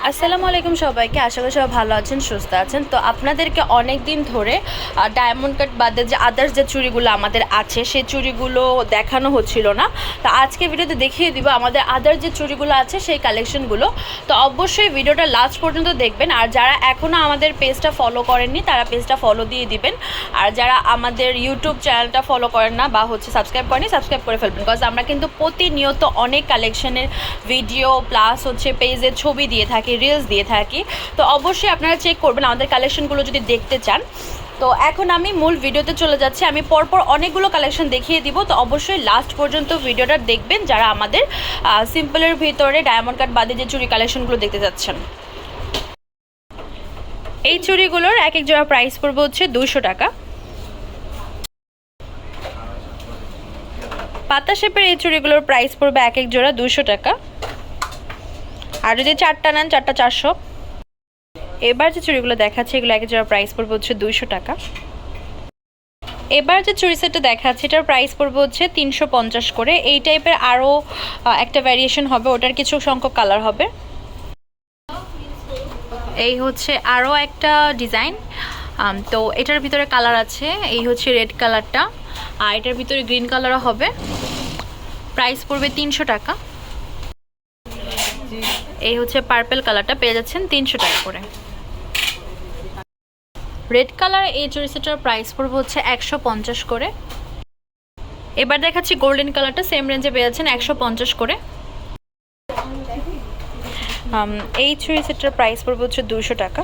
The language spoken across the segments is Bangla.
আসসালামু আলাইকুম সবাইকে। আশা করি সবাই ভালো আছেন, সুস্থ আছেন। তো আপনাদেরকে অনেক দিন ধরে ডায়মন্ড কাট বাদে যে আদার্স যে চুড়িগুলো আমাদের আছে সেই চুড়িগুলো দেখানো হচ্ছিল না। তো আজকে ভিডিওতে দেখিয়ে দিব আমাদের আদার্স যে চুড়িগুলো আছে সেই কালেকশনগুলো। তো অবশ্যই ভিডিওটা লাস্ট পর্যন্ত দেখবেন। আর যারা এখনও আমাদের পেজটা ফলো করেননি তারা পেজটা ফলো দিয়ে দিবেন। আর যারা আমাদের ইউটিউব চ্যানেলটা ফলো করেন না বা সাবস্ক্রাইব করেনি, সাবস্ক্রাইব করে ফেলবেন। বিকজ আমরা কিন্তু প্রতিনিয়ত অনেক কালেকশনের ভিডিও প্লাস পেজের ছবি দিয়ে থাকি, রিলস দিয়ে থাকি। তো অবশ্যই আপনারা চেক করবেন আমাদের কালেকশনগুলো যদি দেখতে চান। তো এখন আমি মূল ভিডিওতে চলে যাচ্ছি। আমি পরপর অনেকগুলো কালেকশন দেখিয়ে দিব। তো অবশ্যই লাস্ট পর্যন্ত ভিডিওটা দেখবেন যারা আমাদের সিম্পলের ভিতরে ডায়মন্ড কাট বাদে যে চুড়ি কালেকশনগুলো দেখতে যাচ্ছেন। এই চুড়িগুলোর এক এক জোড়া প্রাইস পড়বে হচ্ছে 200 টাকা। পাতা শেপের এই চুড়িগুলোর প্রাইস পড়বে এক এক জোড়া 200 টাকা। আর যদি চারটা নেন চারটা 400। এবার যে চুড়িগুলো দেখাচ্ছে এগুলো এক জোড়া প্রাইস পড়বে হচ্ছে 200 টাকা। এবার যে চুড়ি সেটটা দেখাচ্ছে এটার প্রাইস পড়বে হচ্ছে 350 করে। এই টাইপের আরও একটা ভ্যারিয়েশন হবে, ওটার কিছু সংখ্যক কালার হবে। এই হচ্ছে আরও একটা ডিজাইন। তো এটার ভিতরে কালার আছে, এই হচ্ছে রেড কালারটা, আর এটার ভিতরে গ্রিন কালারও হবে। প্রাইস পড়বে 300 টাকা। এই হচ্ছে পার্পল কালারটা, পেয়ে যাচ্ছেন 300 টাকা করে। রেড কালার এই চুড়ি সেটার প্রাইস পড়বে হচ্ছে 150 করে। এবার দেখাচ্ছি গোল্ডেন কালারটা, সেম রেঞ্জে পেয়ে যাচ্ছেন 150 করে। এই চুড়ি সেটার প্রাইস পড়বে হচ্ছে 200 টাকা।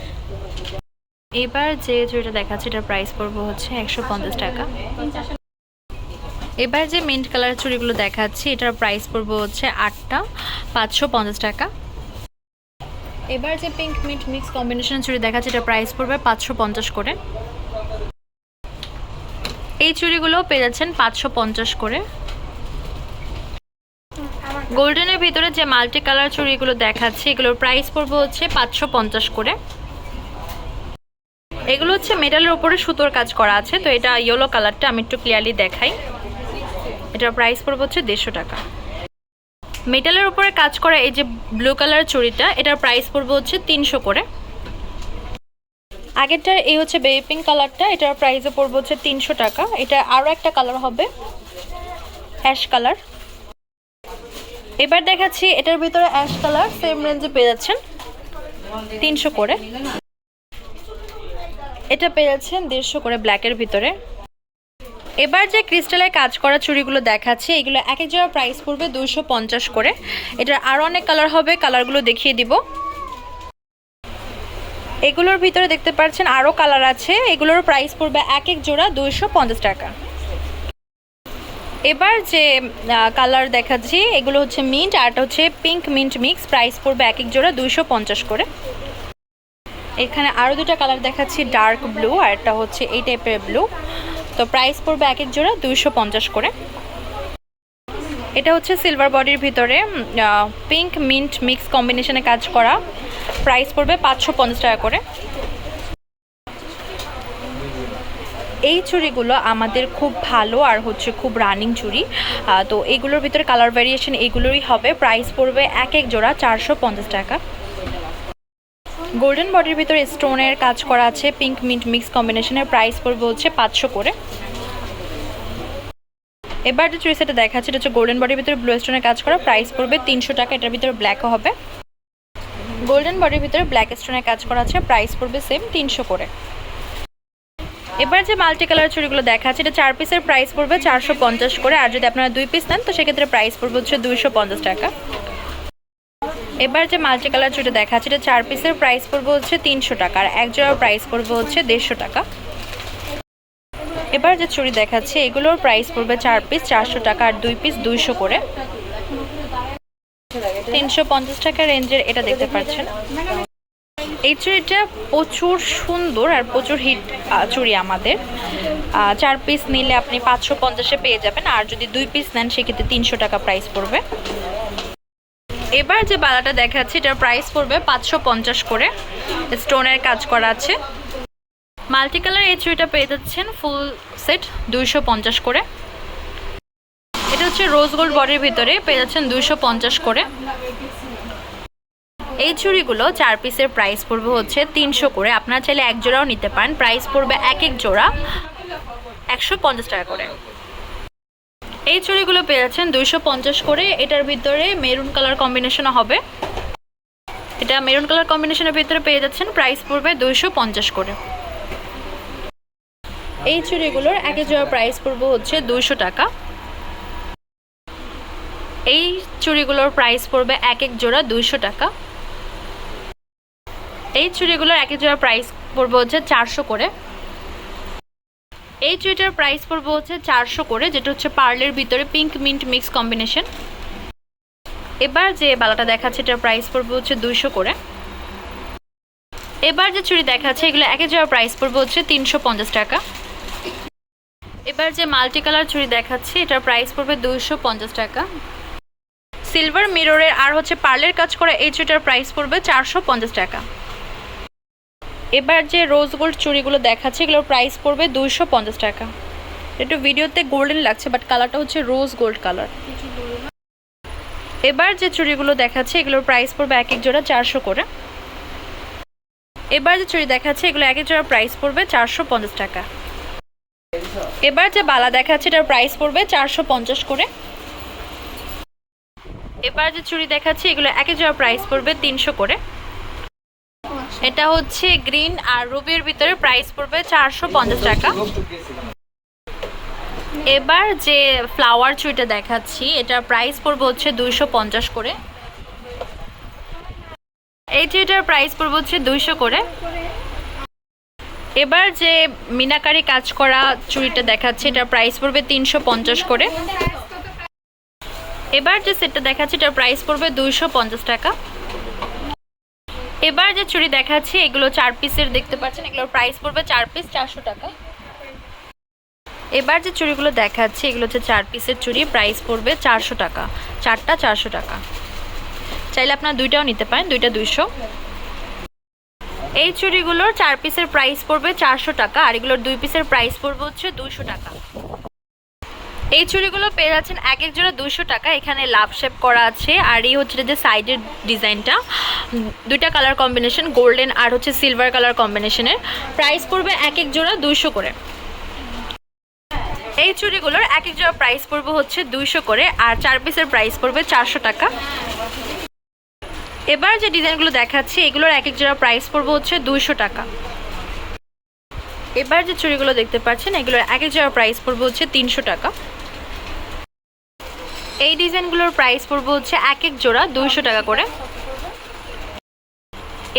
এবার যে চুড়িটা দেখাচ্ছি এটার প্রাইস পড়বে হচ্ছে 150 টাকা। এবার যে মিন্ট কালার চুড়িগুলো দেখাচ্ছি এটার প্রাইস পড়বে হচ্ছে 8টা 550 টাকা। এবার যে পিঙ্ক মিন্ট মিক্স কম্বিনেশন চুড়ি দেখাচ্ছে এটার প্রাইস পড়বে 550 করে। এই চুড়িগুলো পেয়ে যাচ্ছেন 550 করে। গোল্ডেনের ভিতরে যে মাল্টি কালার চুড়িগুলো দেখাচ্ছি এগুলোর প্রাইস পড়বে হচ্ছে 550 করে। এগুলো হচ্ছে মেটালের উপরে সুতোর কাজ করা আছে। তো এটা ইয়েলো কালারটা, আমি একটু ক্লিয়ারলি দেখাই। এটার প্রাইস পড়বে হচ্ছে 150 টাকা। মেটালের উপরে কাজ করা এই যে ব্লু কালার চুড়িটা এটার প্রাইস পড়বে হচ্ছে 300 করে। আগেরটার এই হচ্ছে বেবি পিঙ্ক কালারটা, এটার প্রাইসও পড়বে হচ্ছে 300 টাকা। এটা আরও একটা কালার হবে অ্যাশ কালার। এবার দেখাচ্ছি এটার ভিতরে অ্যাশ কালার, সেম রেঞ্জে পেয়ে যাচ্ছেন 300 করে। এটা পেয়ে যাচ্ছেন 150 করে ব্ল্যাকের ভিতরে। এবার যে ক্রিস্টালের কাজ করা চুড়িগুলো দেখাচ্ছে এগুলো এক এক জোড়া প্রাইস পড়বে 250 করে। এটার আরও অনেক কালার হবে, কালারগুলো দেখিয়ে দিব। এগুলোর ভিতরে দেখতে পাচ্ছেন আরও কালার আছে, এগুলোর প্রাইস পড়বে এক এক জোড়া 250 টাকা। এবার যে কালার দেখাচ্ছি এগুলো হচ্ছে মিন্ট আর এটা হচ্ছে পিঙ্ক মিন্ট মিক্স, প্রাইস পড়বে এক এক জোড়া 250 করে। এখানে আরও দুটো কালার দেখাচ্ছি, ডার্ক ব্লু আর এটা হচ্ছে এই টাইপের ব্লু। তো প্রাইস পড়বে এক এক জোড়া 250 করে। এটা হচ্ছে সিলভার বডির ভিতরে পিঙ্ক মিন্ট মিক্স কম্বিনেশনে কাজ করা, প্রাইস পড়বে 550 টাকা করে। এই চুড়িগুলো আমাদের খুব ভালো আর খুব রানিং চুড়ি। তো এইগুলোর ভিতরে কালার ভ্যারিয়েশন এইগুলোরই হবে। প্রাইস পড়বে এক এক জোড়া 450 টাকা। গোল্ডেন বডির ভিতরে স্টোনের কাজ করা আছে পিঙ্ক মিন্ট মিক্স কম্বিনেশনের, প্রাইস পড়বে হচ্ছে 500 করে। এবার যে চুড়ি সেটা দেখাচ্ছে এটা হচ্ছে গোল্ডেন বডির ভিতরে ব্লু স্টোনের কাজ করা, প্রাইস পড়বে 300 টাকা। এটার ভিতরে ব্ল্যাকও হবে। গোল্ডেন বডির ভিতরে ব্ল্যাক স্টোনের কাজ করা আছে, প্রাইস পড়বে সেম 300 করে। এবার যে মাল্টি কালার চুড়িগুলো দেখাচ্ছে এটা 4 পিসের, প্রাইস পড়বে 450 করে। আর যদি আপনারা 2 পিস নেন তো সেক্ষেত্রে প্রাইস পড়বে হচ্ছে 250 টাকা। এবার যে মাল্টি কালার চুড়ি দেখাচ্ছে এটা 4 পিসের, প্রাইস পড়বে হচ্ছে 300 টাকা। আর এক জোড়ার প্রাইস পড়বে হচ্ছে 150 টাকা। এবার যে চুড়ি দেখাচ্ছে এগুলোর প্রাইস পড়বে 4 পিস 400 টাকা আর 2 পিস 200 করে। 350 টাকা রেঞ্জের এটা দেখতে পাচ্ছেন। এই চুড়িটা প্রচুর সুন্দর আর প্রচুর হিট চুড়ি আমাদের। 4 পিস নিলে আপনি 550-এ পেয়ে যাবেন, আর যদি 2 পিস নেন সেক্ষেত্রে 300 টাকা প্রাইস পড়বে। এবার যে বালাটা দেখাচ্ছি এটার প্রাইস পড়বে 550 করে, স্টোনের কাজ করা আছে। মাল্টি কালার এই চুড়িটা পেয়ে যাচ্ছেন ফুল সেট 250 করে। এটা হচ্ছে রোজ গোল্ড বডির ভিতরে, পেয়ে যাচ্ছেন 250 করে। এই চুড়িগুলো 4 পিসের প্রাইস পড়বে হচ্ছে 300 করে। আপনারা চাইলে এক জোড়াও নিতে পারেন। প্রাইস পড়বে এক এক জোড়া 150 টাকা করে। এই চুড়িগুলো পেয়ে যাচ্ছেন 250 করে। এটার ভিতরে মেরুন কালার কম্বিনেশনও হবে। এটা মেরুন কালার কম্বিনেশনের ভিতরে পেয়ে যাচ্ছেন, প্রাইস পড়বে 250 করে। এই চুড়িগুলোর এক এক জোড়া প্রাইস পড়বে হচ্ছে 200 টাকা। এই চুড়িগুলোর প্রাইস পড়বে এক এক জোড়া 200 টাকা। এই চুড়িগুলোর এক এক জোড়া প্রাইস পড়বে হচ্ছে 400 করে। এই চুড়িটার প্রাইস পড়বে হচ্ছে 400 করে, যেটা হচ্ছে পার্লের ভিতরে পিঙ্ক মিন্ট মিক্স কম্বিনেশন। এবার যে বালাটা দেখাচ্ছে এটার প্রাইস পড়বে হচ্ছে 200 করে। এবার যে চুড়ি দেখাচ্ছে এগুলো এক এক জোড়া প্রাইস পড়বে হচ্ছে 350 টাকা। এবার যে মাল্টি কালার চুড়ি দেখাচ্ছে এটার প্রাইস পড়বে 250 টাকা। সিলভার মিররের আর হচ্ছে পার্লের কাজ করা এই চুড়িটার প্রাইস পড়বে 450 টাকা। এবার যে রোজ গোল্ড চুড়িগুলো দেখাচ্ছে এগুলোর প্রাইস পড়বে 250 টাকা। একটু ভিডিওতে গোল্ডেন লাগছে বাট কালারটা হচ্ছে রোজ গোল্ড কালার। এবার যে চুড়িগুলো দেখাচ্ছে এগুলোর প্রাইস পড়বে এক এক জোড়া 400 করে। এবার যে চুড়ি দেখাচ্ছে এগুলো এক এক জোড়া প্রাইস পড়বে 450 টাকা। এবার যে বালা দেখাচ্ছে এটার প্রাইস পড়বে 450 করে। এবার যে চুড়ি দেখাচ্ছে এগুলো এক এক জোড়া প্রাইস পড়বে 300 করে। এটা হচ্ছে গ্রিন আর রুবির ভিতরে প্রাইস পড়বে 450 টাকা। এবার যে ফ্লাওয়ার চুড়িটা দেখাচ্ছি এটার প্রাইস পড়বে হচ্ছে 250 করে। এই চুড়িটার প্রাইস পড়বে হচ্ছে 200 করে। এবার যে মিনাকারি কাজ করা চুড়িটা দেখাচ্ছে এটার প্রাইস পড়বে 350 করে। এবার যে সেটটা দেখাচ্ছে এটার প্রাইস পড়বে 250 টাকা। এবার যে চুড়ি দেখাচ্ছি এগুলো 4 পিসের দেখতে পাচ্ছেন, এগুলোর প্রাইস পড়বে 4 পিস 400 টাকা। এবার যে চুড়িগুলো দেখাচ্ছি এগুলো হচ্ছে 4 পিসের চুড়ি, প্রাইস পড়বে 400 টাকা। চারটা 400 টাকা। চাইলে আপনারা দুইটাও নিতে পারেন, দুইটা 200। এই চুড়িগুলোর 4 পিসের প্রাইস পড়বে 400 টাকা আর এগুলোর 2 পিসের প্রাইস পড়বে হচ্ছে 200 টাকা। এই চুড়িগুলো পেয়ে যাচ্ছেন এক এক জোড়া 200 টাকা। এখানে লাভ শেপ করা আছে আর এই হচ্ছে যে সাইডের ডিজাইনটা, দুইটা কালার কম্বিনেশন, গোল্ডেন আর হচ্ছে সিলভার কালার কম্বিনেশনের। প্রাইস পড়বে এক এক জোড়া 200 করে। এই চুড়িগুলোর এক এক জোড়া প্রাইস পড়বে হচ্ছে 200 করে আর 4 পিসের প্রাইস পড়বে 400 টাকা। এবার যে ডিজাইনগুলো দেখাচ্ছি এগুলোর এক এক জোড়া প্রাইস পড়বে হচ্ছে 200 টাকা। এবার যে চুড়িগুলো দেখতে পাচ্ছেন এগুলোর এক এক জোড়া প্রাইস পড়বে হচ্ছে 300 টাকা। এই ডিজাইনগুলোর প্রাইস পড়বে হচ্ছে এক এক জোড়া 200 টাকা করে।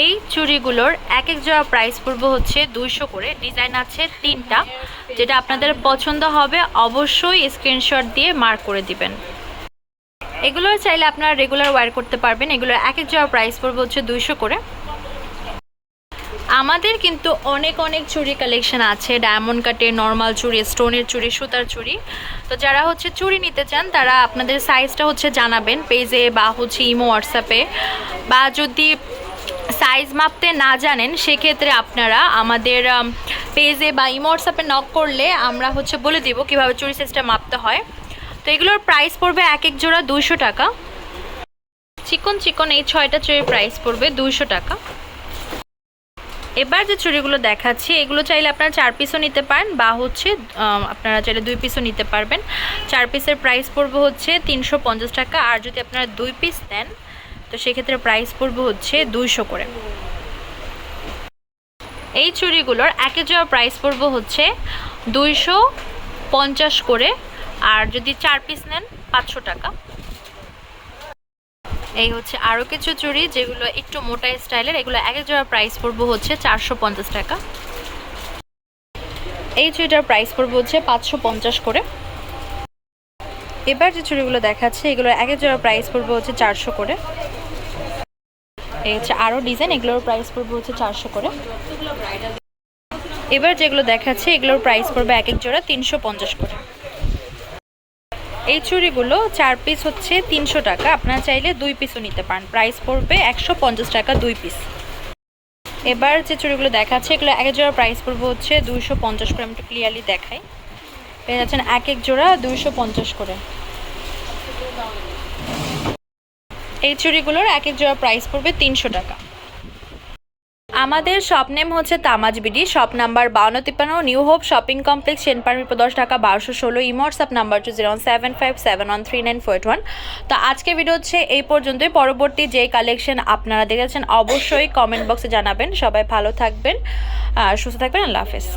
এই চুড়িগুলোর এক এক জোড়া প্রাইস পড়বে হচ্ছে 200 করে। ডিজাইন আছে 3টা, যেটা আপনাদের পছন্দ হবে অবশ্যই স্ক্রিনশট দিয়ে মার্ক করে দিবেন। এগুলো চাইলে আপনারা রেগুলার ওয়্যার করতে পারবেন। এগুলোর এক এক জোড়া প্রাইস পড়বে হচ্ছে 200 করে। আমাদের কিন্তু অনেক অনেক চুড়ি কালেকশন আছে, ডায়মন্ড কাটের, নর্মাল চুড়ি, স্টোনের চুড়ি, সুতার চুড়ি। তো যারা হচ্ছে চুড়ি নিতে চান তারা আপনাদের সাইজটা হচ্ছে জানাবেন পেজে বা হচ্ছে ইমো হোয়াটসঅ্যাপে, বা যদি সাইজ মাপতে না জানেন সেক্ষেত্রে আপনারা আমাদের পেজে বা ইমো হোয়াটসঅ্যাপে নক করলে আমরা হচ্ছে বলে দিব কীভাবে চুড়ি সাইজটা মাপতে হয়। তো এগুলোর প্রাইস পড়বে এক এক জোড়া 200 টাকা। চিকন চিকন এই 6টা চুড়ির প্রাইস পড়বে 200 টাকা। এবার যে চুড়িগুলো দেখাচ্ছি এগুলো চাইলে আপনারা 4 পিসও নিতে পারেন বা হচ্ছে আপনারা চাইলে 2 পিসও নিতে পারবেন। 4 পিসের প্রাইস পড়বে হচ্ছে 350 টাকা আর যদি আপনারা 2 পিস নেন তো সেক্ষেত্রে প্রাইস পড়বে হচ্ছে 200 করে। এই চুড়িগুলোর এক এক জোড়া প্রাইস পড়বে হচ্ছে 250 করে আর যদি 4 পিস নেন 500 টাকা। এই হচ্ছে আরও কিছু চুড়ি যেগুলো একটু মোটা স্টাইলের, এগুলো এক এক জোড়া প্রাইস পড়বে হচ্ছে 450 টাকা। এই চুড়িটার প্রাইস পড়বে হচ্ছে 550 করে। এবার যে চুড়িগুলো দেখাচ্ছে এগুলোর এক এক জোড়া প্রাইস পড়বে হচ্ছে 400 করে। এই হচ্ছে আরও ডিজাইন, এগুলোর প্রাইস পড়বে হচ্ছে 400 করে। এবার যেগুলো দেখাচ্ছে এগুলোর প্রাইস পড়বে এক এক জোড়া 350 করে। এই চুড়িগুলো 4 পিস হচ্ছে 300 টাকা, আপনারা চাইলে 2 পিসও নিতে পারেন। প্রাইস পড়বে 150 টাকা 2 পিস। এবার যে চুড়িগুলো দেখাচ্ছে এগুলো এক এক জোড়া প্রাইস পড়বে হচ্ছে 250 করে। আমি একটু ক্লিয়ারলি দেখাই, পেয়ে যাচ্ছেন এক এক জোড়া 250 করে। এই চুড়িগুলোর এক এক জোড়া প্রাইস পড়বে 300 টাকা। আমাদের শপ নেম হচ্ছে Tamaz BD, shop number 5253, new hope shopping complex, সেনপারমিরপুর 10, ঢাকা 1216। WhatsApp number 01757713941। তো আজকে ভিডিও হচ্ছে এই পর্যন্তই। পরবর্তী যে কালেকশন আপনারা দেখেছেন অবশ্যই কমেন্ট বক্সে জানাবেন। সবাই ভালো থাকবেন, সুস্থ থাকবেন। আল্লাহ হাফেজ।